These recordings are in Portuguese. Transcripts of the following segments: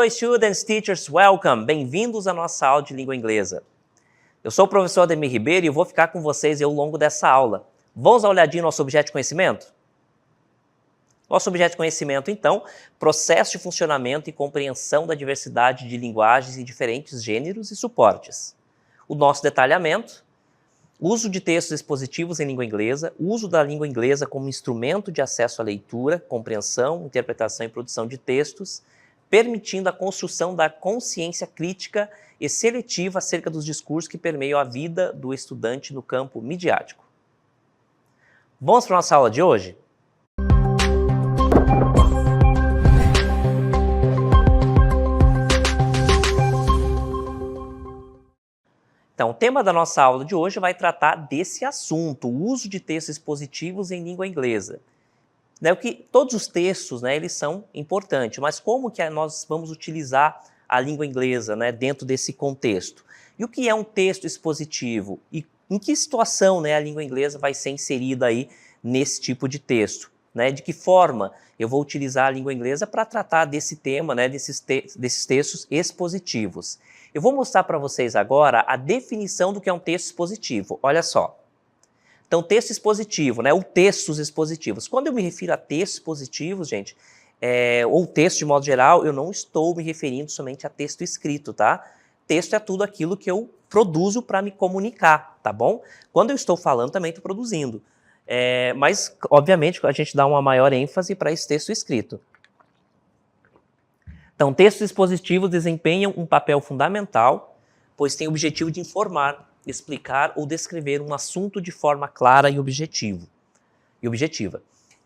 Hello students, teachers, welcome! Bem-vindos à nossa aula de língua inglesa. Eu sou o professor Ademir Ribeiro e eu vou ficar com vocês ao longo dessa aula. Vamos dar uma olhadinha no nosso objeto de conhecimento? Nosso objeto de conhecimento, então, processo de funcionamento e compreensão da diversidade de linguagens em diferentes gêneros e suportes. O nosso detalhamento, uso de textos expositivos em língua inglesa, uso da língua inglesa como instrumento de acesso à leitura, compreensão, interpretação e produção de textos, permitindo a construção da consciência crítica e seletiva acerca dos discursos que permeiam a vida do estudante no campo midiático. Vamos para a nossa aula de hoje? Então, o tema da nossa aula de hoje vai tratar desse assunto, o uso de textos expositivos em língua inglesa. Todos os textos, eles são importantes, mas como que nós vamos utilizar a língua inglesa, dentro desse contexto? E o que é um texto expositivo? E em que situação, a língua inglesa vai ser inserida aí nesse tipo de texto? De que forma eu vou utilizar a língua inglesa para tratar desse tema, desses textos expositivos? Eu vou mostrar para vocês agora a definição do que é um texto expositivo. Olha só. Então, texto expositivo, ou textos expositivos. Quando eu me refiro a textos expositivos, gente, ou texto de modo geral, eu não estou me referindo somente a texto escrito, tá? Texto é tudo aquilo que eu produzo para me comunicar, tá bom? Quando eu estou falando, também estou produzindo. Mas, obviamente, a gente dá uma maior ênfase para esse texto escrito. Então, textos expositivos desempenham um papel fundamental, pois têm o objetivo de informar, explicar ou descrever um assunto de forma clara e objetiva.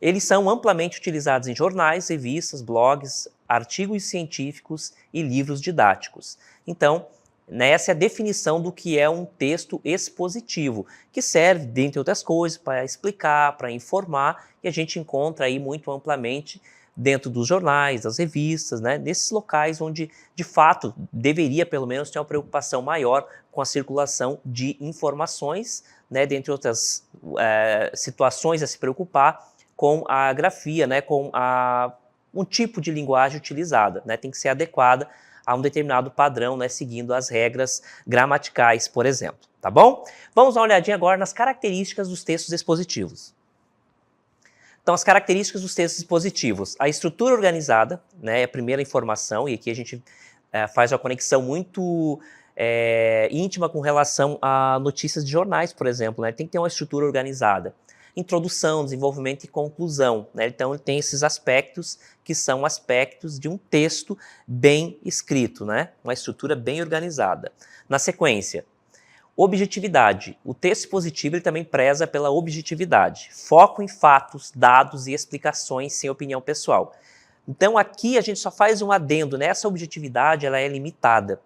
Eles são amplamente utilizados em jornais, revistas, blogs, artigos científicos e livros didáticos. Então, essa é a definição do que é um texto expositivo, que serve, dentre outras coisas, para explicar, para informar, e a gente encontra aí muito amplamente dentro dos jornais, das revistas, nesses locais onde, de fato, deveria pelo menos ter uma preocupação maior com a circulação de informações, dentre outras situações a se preocupar com a grafia, com um tipo de linguagem utilizada, tem que ser adequada a um determinado padrão, seguindo as regras gramaticais, por exemplo, tá bom? Vamos dar uma olhadinha agora nas características dos textos expositivos. Então, as características dos textos expositivos. A estrutura organizada, é a primeira informação, e aqui a gente faz uma conexão muito íntima com relação a notícias de jornais, por exemplo, Tem que ter uma estrutura organizada. Introdução, desenvolvimento e conclusão, Então, ele tem esses aspectos que são aspectos de um texto bem escrito, Uma estrutura bem organizada. Na sequência, objetividade. O texto expositivo ele também preza pela objetividade. Foco em fatos, dados e explicações sem opinião pessoal. Então aqui a gente só faz um adendo, Essa objetividade ela é limitada.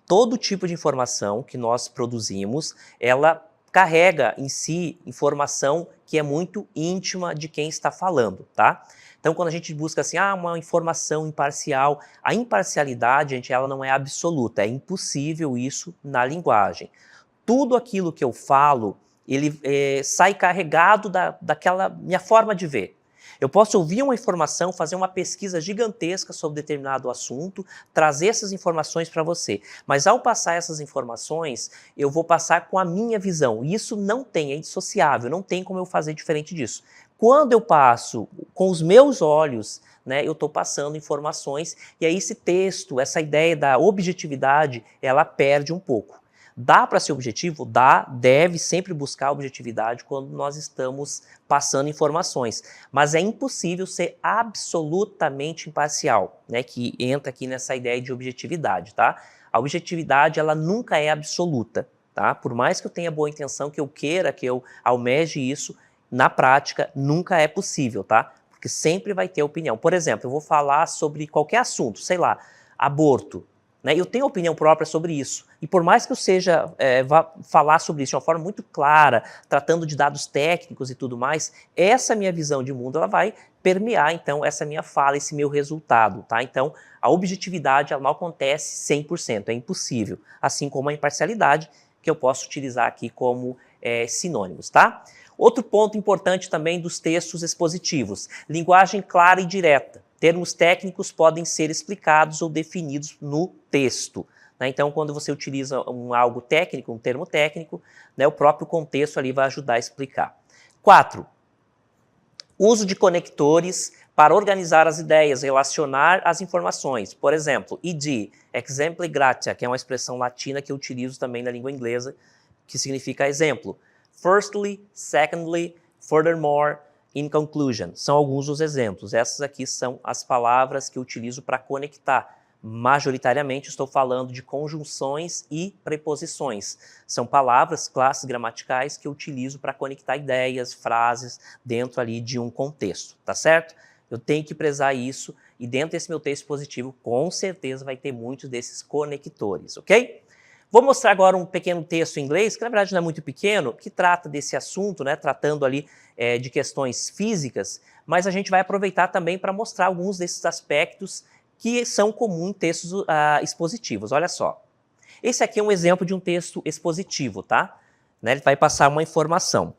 Todo tipo de informação que nós produzimos, ela carrega em si informação que é muito íntima de quem está falando, tá? Então quando a gente busca assim, uma informação imparcial, a imparcialidade, gente, ela não é absoluta, é impossível isso na linguagem. Tudo aquilo que eu falo, ele sai carregado daquela minha forma de ver. Eu posso ouvir uma informação, fazer uma pesquisa gigantesca sobre determinado assunto, trazer essas informações para você. Mas ao passar essas informações, eu vou passar com a minha visão. E isso não tem, é indissociável, não tem como eu fazer diferente disso. Quando eu passo com os meus olhos, eu estou passando informações, e aí esse texto, essa ideia da objetividade, ela perde um pouco. Dá para ser objetivo? Dá, deve sempre buscar a objetividade quando nós estamos passando informações. Mas é impossível ser absolutamente imparcial, que entra aqui nessa ideia de objetividade, tá? A objetividade, ela nunca é absoluta, tá? Por mais que eu tenha boa intenção, que eu queira, que eu almeje isso, na prática nunca é possível, tá? Porque sempre vai ter opinião. Por exemplo, eu vou falar sobre qualquer assunto, sei lá, aborto. Eu tenho opinião própria sobre isso. E por mais que eu vá falar sobre isso de uma forma muito clara, tratando de dados técnicos e tudo mais, essa minha visão de mundo ela vai permear, então, essa minha fala, esse meu resultado, tá? Então, a objetividade ela não acontece 100%, é impossível. Assim como a imparcialidade, que eu posso utilizar aqui como sinônimos, tá? Outro ponto importante também dos textos expositivos, linguagem clara e direta. Termos técnicos podem ser explicados ou definidos no texto. Né? Então, quando você utiliza algo técnico, um termo técnico, né, o próprio contexto ali vai ajudar a explicar. 4. Uso de conectores para organizar as ideias, relacionar as informações. Por exemplo, id, exempli gratia, que é uma expressão latina que eu utilizo também na língua inglesa, que significa exemplo. Firstly, secondly, furthermore, in conclusion. São alguns dos exemplos. Essas aqui são as palavras que eu utilizo para conectar. Majoritariamente estou falando de conjunções e preposições. São palavras, classes gramaticais que eu utilizo para conectar ideias, frases dentro ali de um contexto, tá certo? Eu tenho que prezar isso e dentro desse meu texto expositivo com certeza vai ter muitos desses conectores, ok? Vou mostrar agora um pequeno texto em inglês, que na verdade não é muito pequeno, que trata desse assunto, né, tratando ali de questões físicas, mas a gente vai aproveitar também para mostrar alguns desses aspectos que são comuns em textos expositivos. Olha só. Esse aqui é um exemplo de um texto expositivo, tá? Né, ele vai passar uma informação.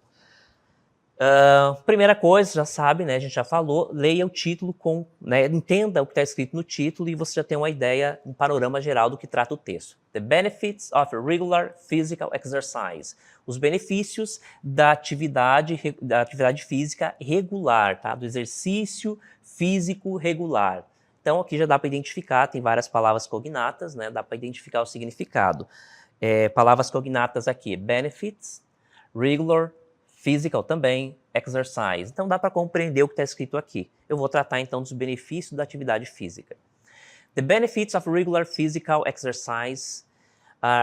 Primeira coisa, já sabe, né, a gente já falou, leia o título né, entenda o que está escrito no título e você já tem uma ideia, um panorama geral do que trata o texto. The benefits of regular physical exercise. Os benefícios da atividade física regular, tá? Do exercício físico regular. Então aqui já dá para identificar, tem várias palavras cognatas, né, dá para identificar o significado. Palavras cognatas aqui, benefits, regular, physical também, exercise. Então dá para compreender o que está escrito aqui. Eu vou tratar então dos benefícios da atividade física. The benefits of regular physical exercise.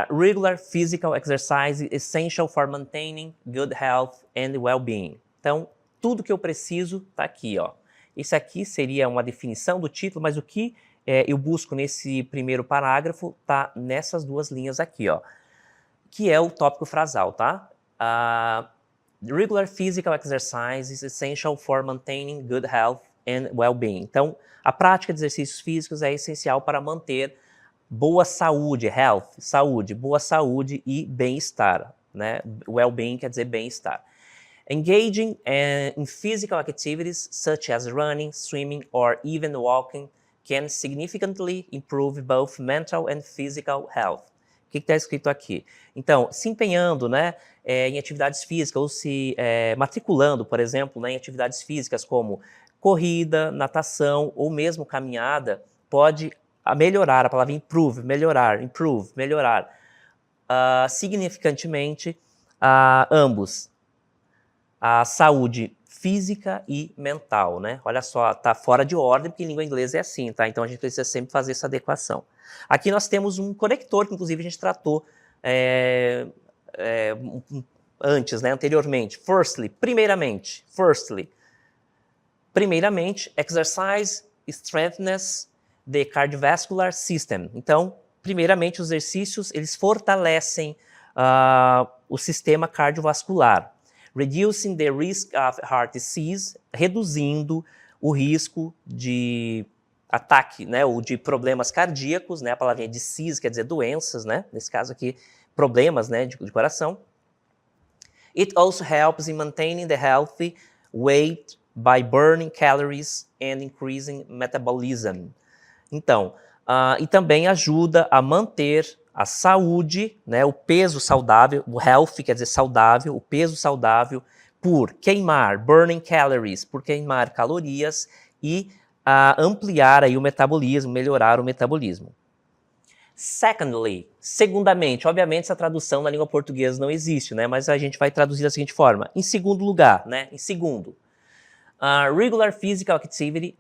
Regular physical exercise is essential for maintaining good health and well-being. Então, tudo que eu preciso está aqui, ó. Isso aqui seria uma definição do título, mas o que eu busco nesse primeiro parágrafo está nessas duas linhas aqui, ó, que é o tópico frasal, tá? Regular physical exercise is essential for maintaining good health and well-being. Então, a prática de exercícios físicos é essencial para manter boa saúde, health, saúde, boa saúde e bem-estar, né? Well-being quer dizer bem-estar. Engaging in physical activities such as running, swimming, or even walking can significantly improve both mental and physical health. O que está escrito aqui? Então, se empenhando, né, em atividades físicas ou se matriculando, por exemplo, né, em atividades físicas como corrida, natação ou mesmo caminhada, pode melhorar, a palavra improve, melhorar, significantemente ambos, a saúde física e mental, né? Olha só, tá fora de ordem, porque em língua inglesa é assim, tá? Então a gente precisa sempre fazer essa adequação. Aqui nós temos um conector, que inclusive a gente tratou antes, né, anteriormente. Primeiramente, exercise strengthens the cardiovascular system. Então, primeiramente, os exercícios, eles fortalecem o sistema cardiovascular. Reducing the risk of heart disease, reduzindo o risco de ataque, né, ou de problemas cardíacos, né, a palavrinha disease quer dizer doenças, né, nesse caso aqui, problemas, né, de coração. It also helps in maintaining the healthy weight by burning calories and increasing metabolism. Então, e também ajuda a manter a saúde, né, o peso saudável, o healthy quer dizer saudável, o peso saudável, por queimar, burning calories, por queimar calorias e ampliar aí o metabolismo, melhorar o metabolismo. Secondly, segundamente, obviamente essa tradução na língua portuguesa não existe, né, mas a gente vai traduzir da seguinte forma, em segundo lugar, né, em segundo. Regular physical activity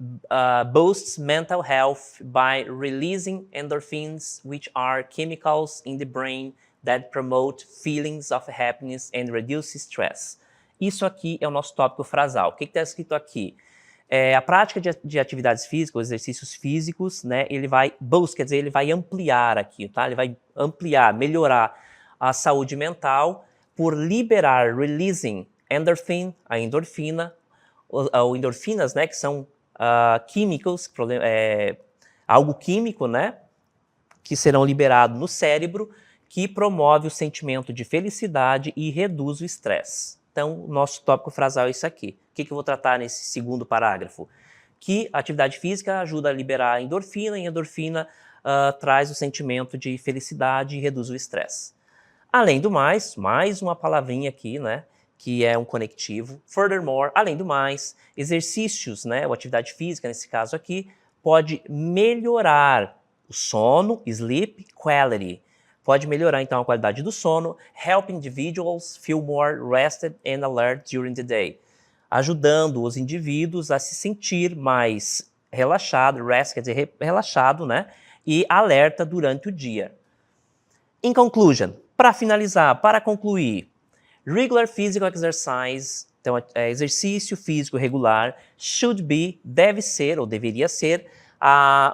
boosts mental health by releasing endorphins, which are chemicals in the brain that promote feelings of happiness and reduce stress. Isso aqui é o nosso tópico frasal. O que está escrito aqui? A prática de atividades físicas, exercícios físicos, né, ele vai quer dizer, ele vai ampliar aqui, tá? Ele vai ampliar, melhorar a saúde mental por liberar, releasing endorphin, a endorfina, ou endorfinas, né, que são químicos, algo químico, né, que serão liberados no cérebro, que promove o sentimento de felicidade e reduz o estresse. Então, o nosso tópico frasal é isso aqui. O que eu vou tratar nesse segundo parágrafo? que a atividade física ajuda a liberar a endorfina, e a endorfina traz o sentimento de felicidade e reduz o estresse. Além do mais uma palavrinha aqui, né, que é um conectivo. Furthermore, além do mais, exercícios, né, ou atividade física, nesse caso aqui, pode melhorar o sono, sleep quality. Pode melhorar, então, a qualidade do sono, help individuals feel more rested and alert during the day. Ajudando os indivíduos a se sentir mais relaxado, rest quer dizer relaxado, né, e alerta durante o dia. In conclusion, para finalizar, para concluir, regular physical exercise, então exercício físico regular, should be, deve ser ou deveria ser,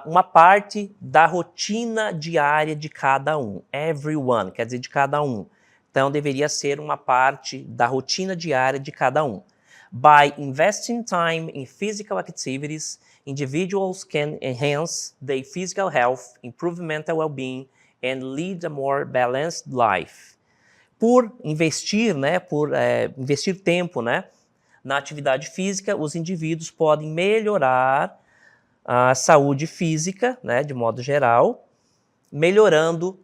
uma parte da rotina diária de cada um. Everyone, quer dizer de cada um. Então deveria ser uma parte da rotina diária de cada um. By investing time in physical activities, individuals can enhance their physical health, improve mental well-being, and lead a more balanced life. Por investir, né, investir tempo, né, na atividade física, os indivíduos podem melhorar a saúde física, né, de modo geral, melhorando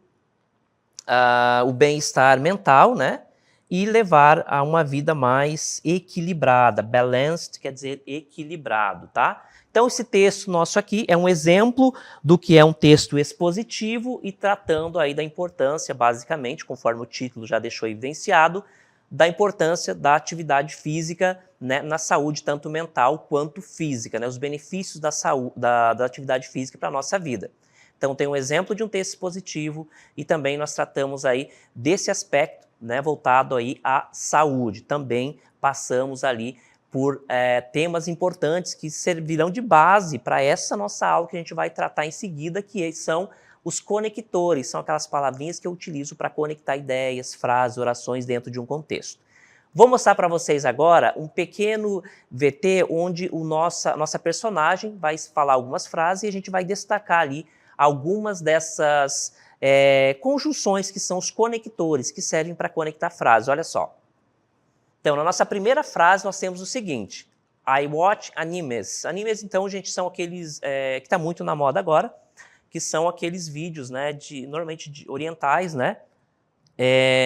o bem-estar mental, né, e levar a uma vida mais equilibrada. Balanced quer dizer equilibrado, tá? Então esse texto nosso aqui é um exemplo do que é um texto expositivo e tratando aí da importância, basicamente, conforme o título já deixou evidenciado, da importância da atividade física, né, na saúde tanto mental quanto física, né, os benefícios da atividade física para a nossa vida. Então tem um exemplo de um texto expositivo e também nós tratamos aí desse aspecto, né, voltado aí à saúde. Também passamos ali por temas importantes que servirão de base para essa nossa aula que a gente vai tratar em seguida, que são os conectores, são aquelas palavrinhas que eu utilizo para conectar ideias, frases, orações dentro de um contexto. Vou mostrar para vocês agora um pequeno VT onde nossa personagem vai falar algumas frases e a gente vai destacar ali algumas dessas conjunções que são os conectores, que servem para conectar frases. Olha só. Então, na nossa primeira frase, nós temos o seguinte. I watch animes. Animes, então, gente, são aqueles que está muito na moda agora, que são aqueles vídeos, né, normalmente orientais, né?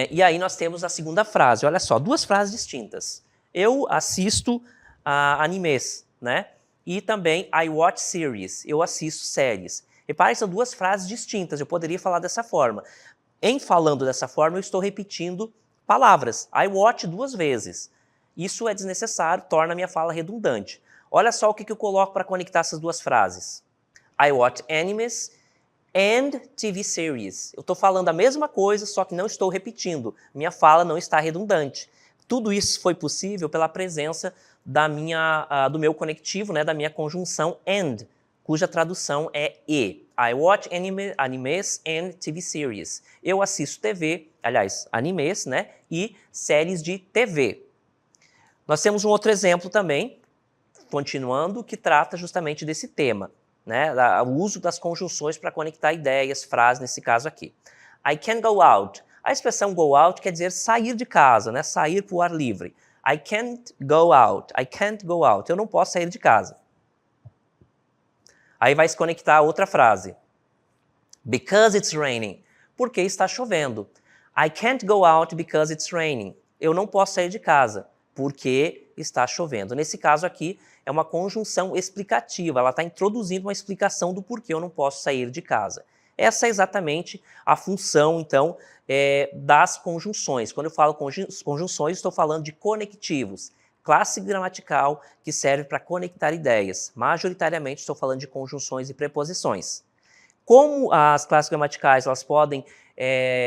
E aí nós temos a segunda frase. Olha só, duas frases distintas. Eu assisto animes, né? E também I watch series. Eu assisto séries. Reparem, são duas frases distintas. Eu poderia falar dessa forma. Em falando dessa forma, eu estou repetindo palavras. I watch duas vezes. Isso é desnecessário, torna a minha fala redundante. Olha só o que eu coloco para conectar essas duas frases. I watch animes and TV series. Eu estou falando a mesma coisa, só que não estou repetindo. Minha fala não está redundante. Tudo isso foi possível pela presença do meu conectivo, né, da minha conjunção and, cuja tradução é e. I watch animes and TV series. Eu assisto TV, aliás, animes, né, e séries de TV. Nós temos um outro exemplo também, continuando, que trata justamente desse tema, né, o uso das conjunções para conectar ideias, frases, nesse caso aqui. I can go out. A expressão go out quer dizer sair de casa, né, sair para o ar livre. I can't go out. I can't go out. Eu não posso sair de casa. Aí vai se conectar a outra frase. Because it's raining. Porque está chovendo. I can't go out because it's raining. Eu não posso sair de casa porque está chovendo. Nesse caso aqui, é uma conjunção explicativa. Ela está introduzindo uma explicação do porquê eu não posso sair de casa. Essa é exatamente a função, então, das conjunções. Quando eu falo conjunções, estou falando de conectivos. Classe gramatical que serve para conectar ideias. Majoritariamente estou falando de conjunções e preposições. Como as classes gramaticais elas podem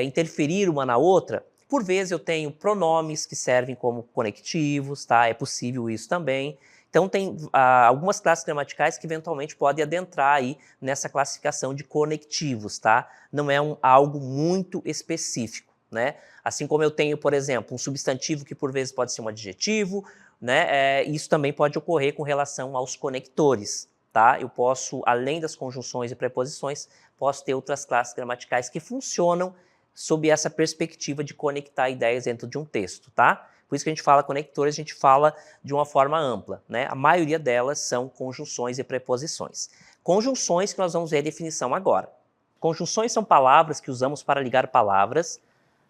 interferir uma na outra, por vezes eu tenho pronomes que servem como conectivos, tá? É possível isso também. Então tem algumas classes gramaticais que eventualmente podem adentrar aí nessa classificação de conectivos, tá? Não é algo muito específico, né? Assim como eu tenho, por exemplo, um substantivo que por vezes pode ser um adjetivo, né? Isso também pode ocorrer com relação aos conectores, tá? Eu posso, além das conjunções e preposições, posso ter outras classes gramaticais que funcionam sob essa perspectiva de conectar ideias dentro de um texto, tá? Por isso que a gente fala conectores, a gente fala de uma forma ampla, né? A maioria delas são conjunções e preposições. Conjunções que nós vamos ver a definição agora. Conjunções são palavras que usamos para ligar palavras,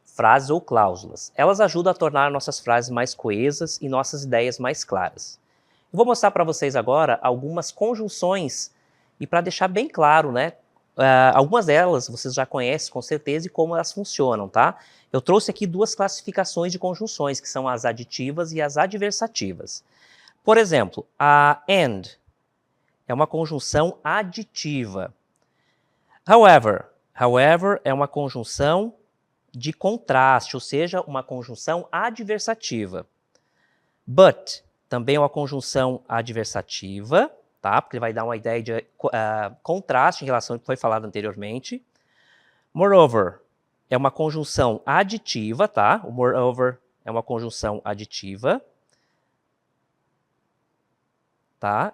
frases ou cláusulas. Elas ajudam a tornar nossas frases mais coesas e nossas ideias mais claras. Eu vou mostrar para vocês agora algumas conjunções e para deixar bem claro, né? Algumas delas vocês já conhecem com certeza e como elas funcionam, tá? Eu trouxe aqui duas classificações de conjunções, que são as aditivas e as adversativas. Por exemplo, a and é uma conjunção aditiva. However é uma conjunção de contraste, ou seja, uma conjunção adversativa. But também é uma conjunção adversativa, tá? Porque ele vai dar uma ideia de contraste em relação ao que foi falado anteriormente. Moreover é uma conjunção aditiva, tá? O moreover é uma conjunção aditiva. Tá?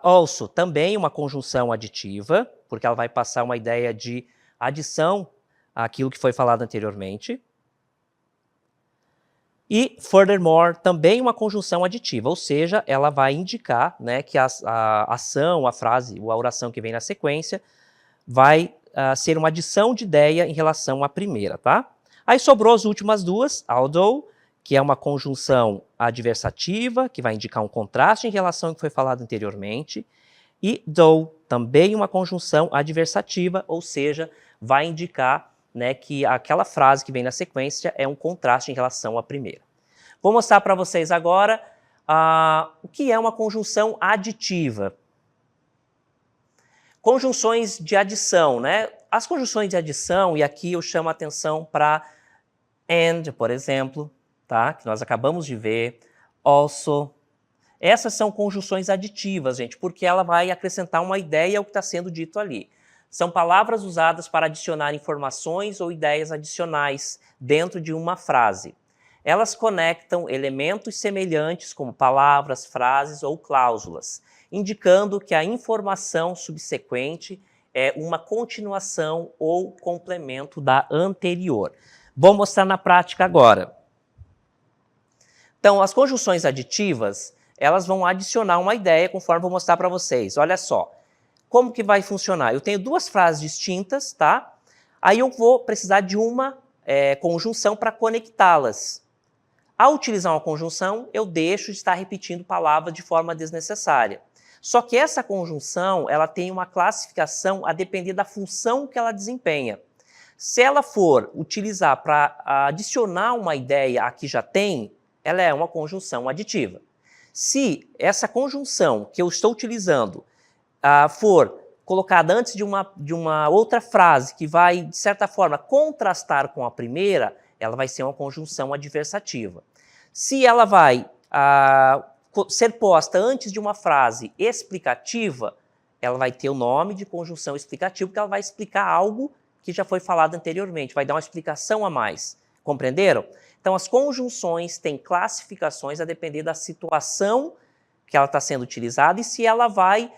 Also também uma conjunção aditiva, porque ela vai passar uma ideia de adição àquilo que foi falado anteriormente. E furthermore, também uma conjunção aditiva, ou seja, ela vai indicar, né, que a ação, a frase, a oração que vem na sequência vai ser uma adição de ideia em relação à primeira, tá? Aí sobrou as últimas duas, although, que é uma conjunção adversativa, que vai indicar um contraste em relação ao que foi falado anteriormente, e though, também uma conjunção adversativa, ou seja, vai indicar, né, que aquela frase que vem na sequência é um contraste em relação à primeira. Vou mostrar para vocês agora o que é uma conjunção aditiva. Conjunções de adição, né? As conjunções de adição, e aqui eu chamo a atenção para and, por exemplo, tá? Que nós acabamos de ver, also. Essas são conjunções aditivas, gente, porque ela vai acrescentar uma ideia ao que está sendo dito ali. São palavras usadas para adicionar informações ou ideias adicionais dentro de uma frase. Elas conectam elementos semelhantes como palavras, frases ou cláusulas, indicando que a informação subsequente é uma continuação ou complemento da anterior. Vou mostrar na prática agora. Então, as conjunções aditivas, elas vão adicionar uma ideia conforme vou mostrar para vocês. Olha só. Como que vai funcionar? Eu tenho duas frases distintas, tá? Aí eu vou precisar de uma conjunção para conectá-las. Ao utilizar uma conjunção, eu deixo de estar repetindo palavras de forma desnecessária. Só que essa conjunção, ela tem uma classificação a depender da função que ela desempenha. Se ela for utilizar para adicionar uma ideia a que já tem, ela é uma conjunção aditiva. Se essa conjunção que eu estou utilizando for colocada antes de uma outra frase que vai, de certa forma, contrastar com a primeira, ela vai ser uma conjunção adversativa. Se ela vai ser posta antes de uma frase explicativa, ela vai ter o nome de conjunção explicativa, porque ela vai explicar algo que já foi falado anteriormente, vai dar uma explicação a mais. Compreenderam? Então, as conjunções têm classificações a depender da situação que ela está sendo utilizada e se ela vai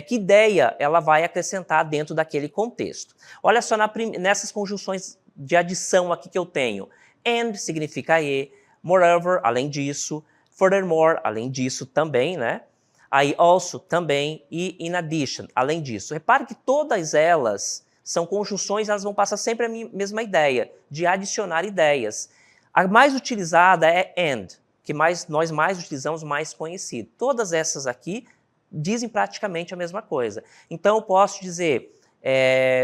que ideia ela vai acrescentar dentro daquele contexto. Olha só nessas conjunções de adição aqui que eu tenho. And significa e, moreover, além disso, furthermore, além disso também, né? Aí also, também, e in addition, além disso. Repare que todas elas são conjunções, elas vão passar sempre a mesma ideia, de adicionar ideias. A mais utilizada é and, que nós mais utilizamos, mais conhecido. Todas essas aqui dizem praticamente a mesma coisa. Então, eu posso dizer,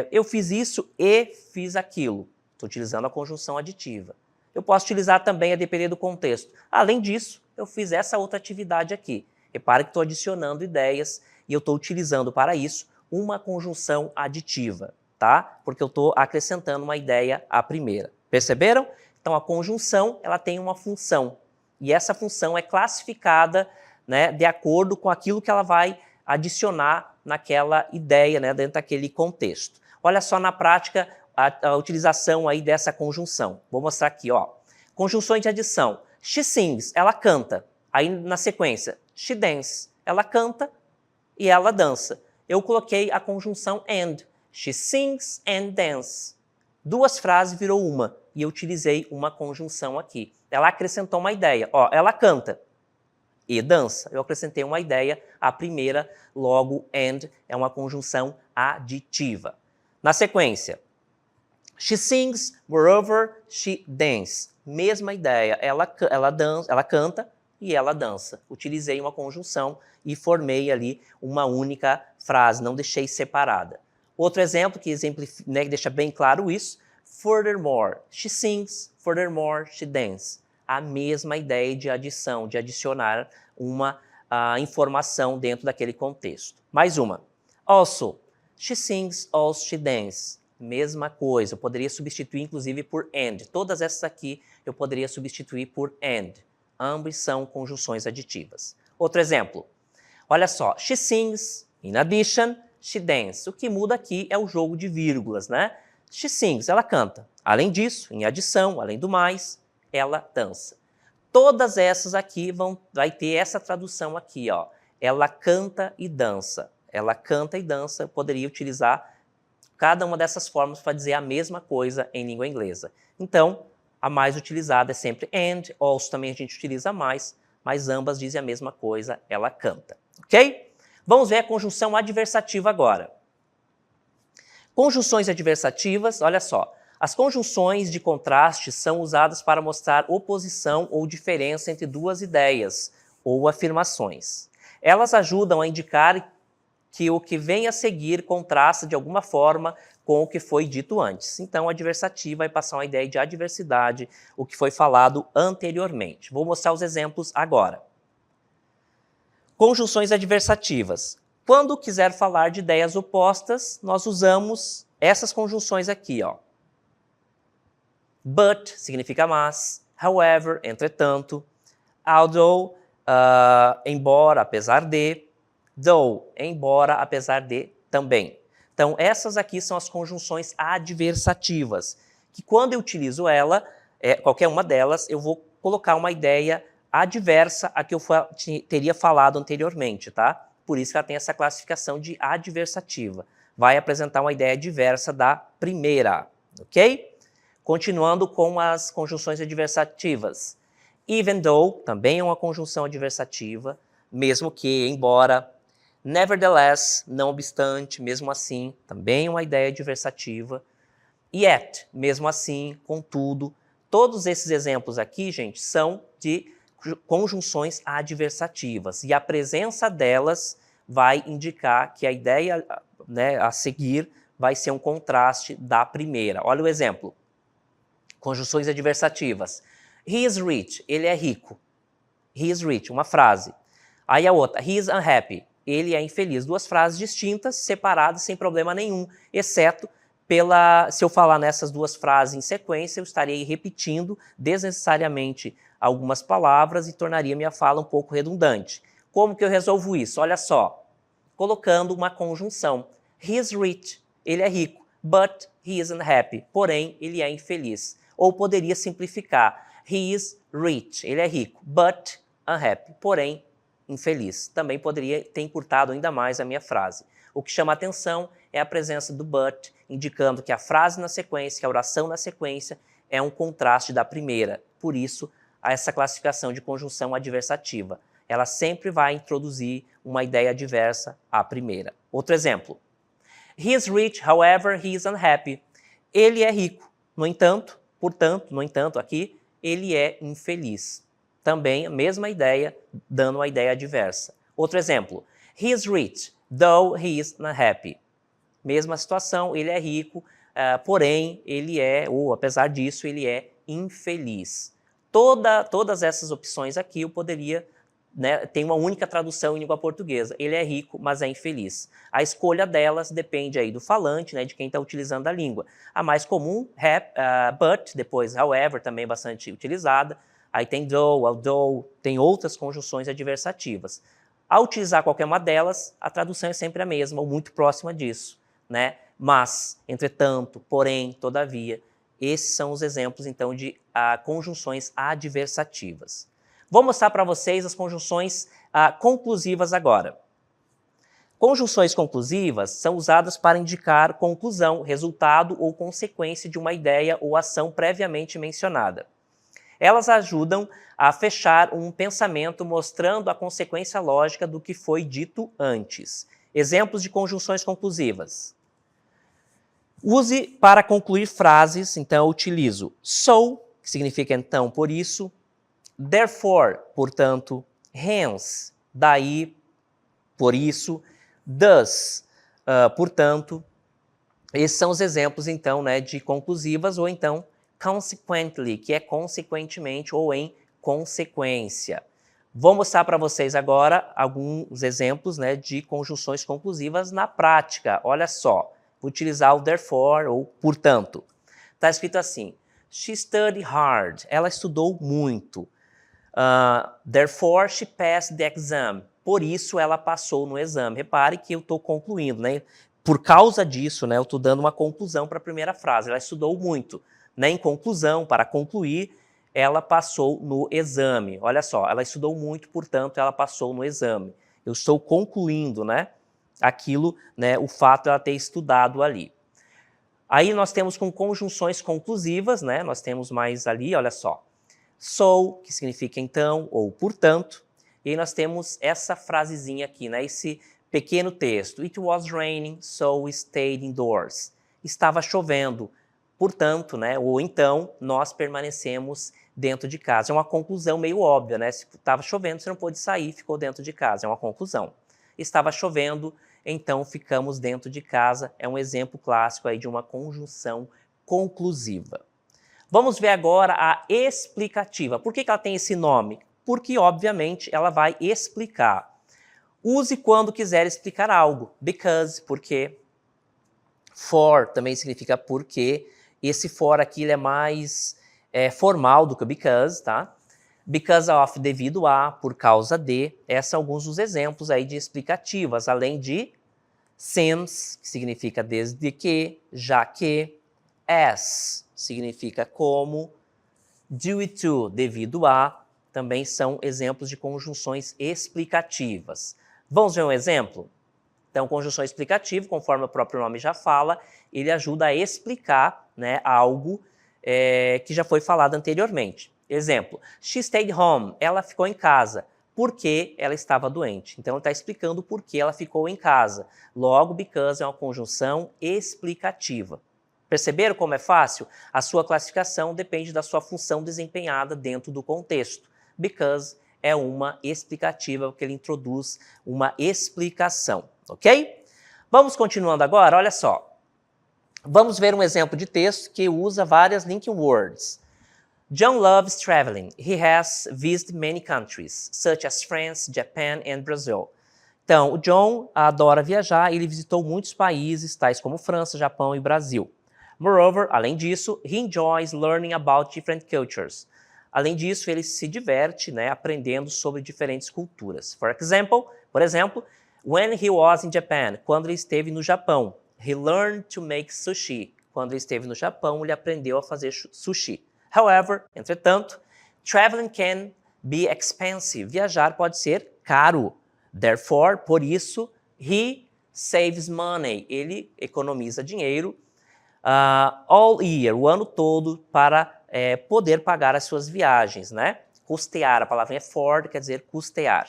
eu fiz isso e fiz aquilo. Estou utilizando a conjunção aditiva. Eu posso utilizar também a depender do contexto. Além disso, eu fiz essa outra atividade aqui. Repare que estou adicionando ideias e eu estou utilizando para isso uma conjunção aditiva, tá? Porque eu estou acrescentando uma ideia à primeira. Perceberam? Então, a conjunção ela tem uma função. E essa função é classificada, né, de acordo com aquilo que ela vai adicionar naquela ideia, né, dentro daquele contexto. Olha só na prática a utilização aí dessa conjunção. Vou mostrar aqui, ó. Conjunções de adição. She sings, ela canta. Aí na sequência, she dances, ela canta e ela dança. Eu coloquei a conjunção and. She sings and dances. Duas frases virou uma. e eu utilizei uma conjunção aqui. Ela acrescentou uma ideia. Ó, ela canta e dança. Eu acrescentei uma ideia, a primeira, logo and é uma conjunção aditiva. Na sequência, she sings, moreover, she dances. Mesma ideia, ela canta e ela dança. Utilizei uma conjunção e formei ali uma única frase, não deixei separada. Outro exemplo que deixa bem claro isso, furthermore, she sings, furthermore, she dances. A mesma ideia de adição, de adicionar uma informação dentro daquele contexto. Mais uma. Also, she sings, also she dances. Mesma coisa, eu poderia substituir inclusive por and. Todas essas aqui eu poderia substituir por and. Ambas são conjunções aditivas. Outro exemplo. Olha só, she sings, in addition, she dances. O que muda aqui é o jogo de vírgulas, né? She sings, ela canta. Além disso, em adição, além do mais, ela dança. Todas essas aqui vai ter essa tradução aqui, ó. Ela canta e dança. Ela canta e dança, eu poderia utilizar cada uma dessas formas para dizer a mesma coisa em língua inglesa. Então, a mais utilizada é sempre and, also também a gente utiliza mais, mas ambas dizem a mesma coisa, ela canta. Ok? Vamos ver a conjunção adversativa agora. Conjunções adversativas, olha só. As conjunções de contraste são usadas para mostrar oposição ou diferença entre duas ideias ou afirmações. Elas ajudam a indicar que o que vem a seguir contrasta de alguma forma com o que foi dito antes. Então, a adversativa vai passar uma ideia de adversidade, o que foi falado anteriormente. Vou mostrar os exemplos agora. Conjunções adversativas. Quando quiser falar de ideias opostas, nós usamos essas conjunções aqui, ó. But significa mas, however, entretanto, although, embora, apesar de, though, embora, apesar de, também. Então, essas aqui são as conjunções adversativas, que quando eu utilizo ela, qualquer uma delas, eu vou colocar uma ideia adversa a que eu teria falado anteriormente, tá? Por isso que ela tem essa classificação de adversativa. Vai apresentar uma ideia diversa da primeira, ok? Continuando com as conjunções adversativas. Even though, também é uma conjunção adversativa, mesmo que, embora. Nevertheless, não obstante, mesmo assim, também é uma ideia adversativa. Yet, mesmo assim, contudo. Todos esses exemplos aqui, gente, são de conjunções adversativas. E a presença delas vai indicar que a ideia, né, a seguir vai ser um contraste da primeira. Olha o exemplo. Conjunções adversativas. He is rich, ele é rico. He is rich, uma frase. Aí a outra, he is unhappy, ele é infeliz. Duas frases distintas, separadas, sem problema nenhum, exceto se eu falar nessas duas frases em sequência, eu estarei repetindo desnecessariamente algumas palavras e tornaria minha fala um pouco redundante. Como que eu resolvo isso? Olha só, colocando uma conjunção. He is rich, ele é rico, but he is unhappy, porém ele é infeliz. Ou poderia simplificar, he is rich, ele é rico, but unhappy, porém infeliz. Também poderia ter encurtado ainda mais a minha frase. O que chama atenção é a presença do but, indicando que a frase na sequência, que a oração na sequência, é um contraste da primeira. Por isso, há essa classificação de conjunção adversativa. Ela sempre vai introduzir uma ideia adversa à primeira. Outro exemplo. He is rich, however, he is unhappy. Ele é rico, no entanto, aqui, ele é infeliz. Também a mesma ideia, dando uma ideia adversa. Outro exemplo. He is rich, though he is unhappy. Mesma situação, ele é rico, porém, apesar disso, ele é infeliz. Todas essas opções aqui eu poderia, né, ter uma única tradução em língua portuguesa. Ele é rico, mas é infeliz. A escolha delas depende aí do falante, né, de quem está utilizando a língua. A mais comum, but, depois however, também bastante utilizada. Aí tem though, although, tem outras conjunções adversativas. Ao utilizar qualquer uma delas, a tradução é sempre a mesma, ou muito próxima disso, né? Mas, entretanto, porém, todavia, esses são os exemplos, então, de conjunções adversativas. Vou mostrar para vocês as conjunções conclusivas agora. Conjunções conclusivas são usadas para indicar conclusão, resultado ou consequência de uma ideia ou ação previamente mencionada. Elas ajudam a fechar um pensamento mostrando a consequência lógica do que foi dito antes. Exemplos de conjunções conclusivas. Use para concluir frases, então eu utilizo so, que significa então por isso, therefore, portanto, hence, daí, por isso, thus, portanto. Esses são os exemplos, então, né, de conclusivas, ou então consequently, que é consequentemente ou em consequência. Vou mostrar para vocês agora alguns exemplos, né, de conjunções conclusivas na prática. Olha só, vou utilizar o therefore ou portanto. Está escrito assim, she studied hard, ela estudou muito. Therefore, she passed the exam. Por isso, ela passou no exame. Repare que eu estou concluindo, né? Por causa disso, né, eu estou dando uma conclusão para a primeira frase. Ela estudou muito. Né? Em conclusão, para concluir, ela passou no exame. Olha só, ela estudou muito, portanto, ela passou no exame. Eu estou concluindo, né, aquilo, né, o fato de ela ter estudado ali. Aí nós temos com conjunções conclusivas, né? Nós temos mais ali, olha só. So, que significa então ou portanto. E aí nós temos essa frasezinha aqui, né? Esse pequeno texto. It was raining, so we stayed indoors. Estava chovendo, portanto, né? Ou então nós permanecemos dentro de casa. É uma conclusão meio óbvia, né? Se estava chovendo, você não pôde sair, ficou dentro de casa. É uma conclusão. Estava chovendo, então ficamos dentro de casa. É um exemplo clássico aí de uma conjunção conclusiva. Vamos ver agora a explicativa. Por que ela tem esse nome? Porque, obviamente, ela vai explicar. Use quando quiser explicar algo. Because, porque. For também significa porque. Esse for aqui ele é mais formal do que o because, tá? Because of, devido a, por causa de. Esses são alguns dos exemplos aí de explicativas, além de since, que significa desde que, já que, as, significa como, due to, devido a, também são exemplos de conjunções explicativas. Vamos ver um exemplo? Então, conjunção explicativa, conforme o próprio nome já fala, ele ajuda a explicar, né, algo que já foi falado anteriormente. Exemplo, she stayed home, ela ficou em casa, porque ela estava doente. Então, ele está explicando por que ela ficou em casa. Logo, because é uma conjunção explicativa. Perceberam como é fácil? A sua classificação depende da sua função desempenhada dentro do contexto. Because é uma explicativa, porque ele introduz uma explicação, ok? Vamos continuando agora, olha só. Vamos ver um exemplo de texto que usa várias linking words. John loves traveling. He has visited many countries, such as France, Japan and Brazil. Então, o John adora viajar, ele visitou muitos países, tais como França, Japão e Brasil. Moreover, além disso, he enjoys learning about different cultures. Além disso, ele se diverte, né, aprendendo sobre diferentes culturas. Por exemplo, when he was in Japan, quando ele esteve no Japão, he learned to make sushi. Quando ele esteve no Japão, ele aprendeu a fazer sushi. However, entretanto, traveling can be expensive. Viajar pode ser caro. Therefore, por isso, he saves money. Ele economiza dinheiro all year, o ano todo, para poder pagar as suas viagens, né? Custear, a palavra afford quer dizer custear.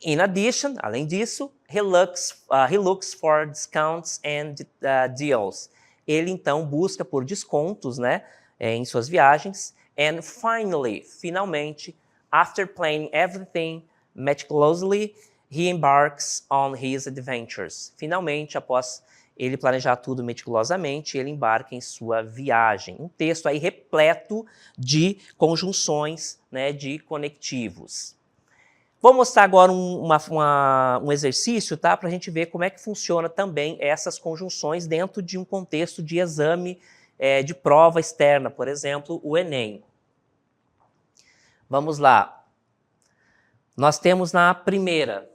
In addition, além disso, he looks for discounts and deals. Ele, então, busca por descontos, né, em suas viagens. And finally, finalmente, after planning everything meticulously, he embarks on his adventures. Finalmente, após ele planejar tudo meticulosamente, ele embarca em sua viagem. Um texto aí repleto de conjunções, né, de conectivos. Vou mostrar agora um exercício, tá, para a gente ver como é que funciona também essas conjunções dentro de um contexto de exame de prova externa, por exemplo, o Enem. Vamos lá. Nós temos na primeira.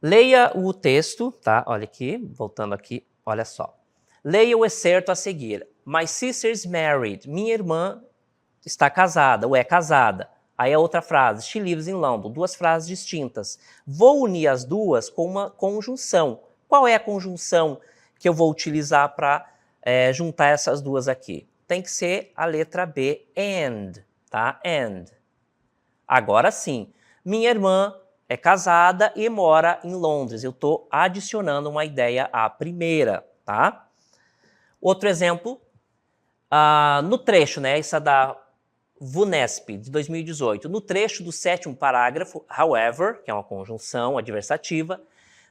Leia o texto, tá? Olha aqui, voltando aqui, olha só. Leia o excerto a seguir. My sister is married. Minha irmã está casada ou é casada. Aí a outra frase, she lives in London, duas frases distintas. Vou unir as duas com uma conjunção. Qual é a conjunção que eu vou utilizar para juntar essas duas aqui? Tem que ser a letra B, and, tá? And. Agora sim, minha irmã é casada e mora em Londres. Eu estou adicionando uma ideia à primeira, tá? Outro exemplo, no trecho, né? Essa da VUNESP, de 2018. No trecho do 7º parágrafo, however, que é uma conjunção adversativa,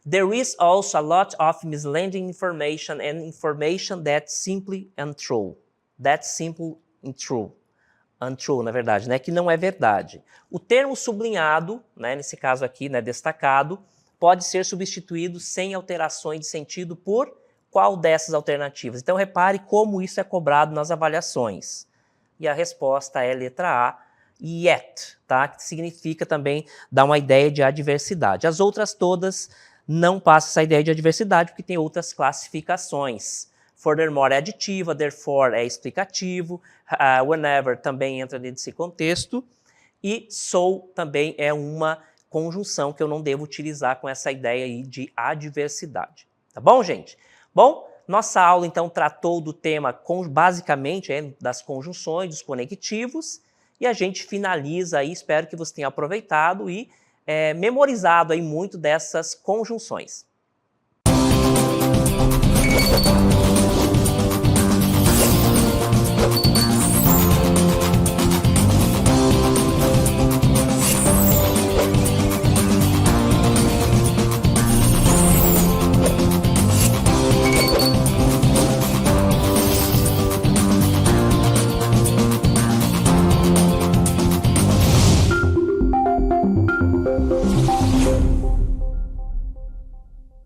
there is also a lot of misleading information and information that's simply untrue. That's simple and true. Untrue, na verdade, né? Que não é verdade. O termo sublinhado, né, nesse caso aqui, né, destacado, pode ser substituído sem alterações de sentido por qual dessas alternativas? Então, repare como isso é cobrado nas avaliações. E a resposta é letra A, yet, tá? Que significa também dar uma ideia de adversidade. As outras todas não passam essa ideia de adversidade, porque tem outras classificações. Furthermore é aditiva, therefore é explicativo, whenever também entra nesse contexto, e so também é uma conjunção que eu não devo utilizar com essa ideia aí de adversidade. Tá bom, gente? Bom, nossa aula então tratou do tema basicamente das conjunções, dos conectivos, e a gente finaliza aí, espero que você tenha aproveitado e memorizado aí muito dessas conjunções.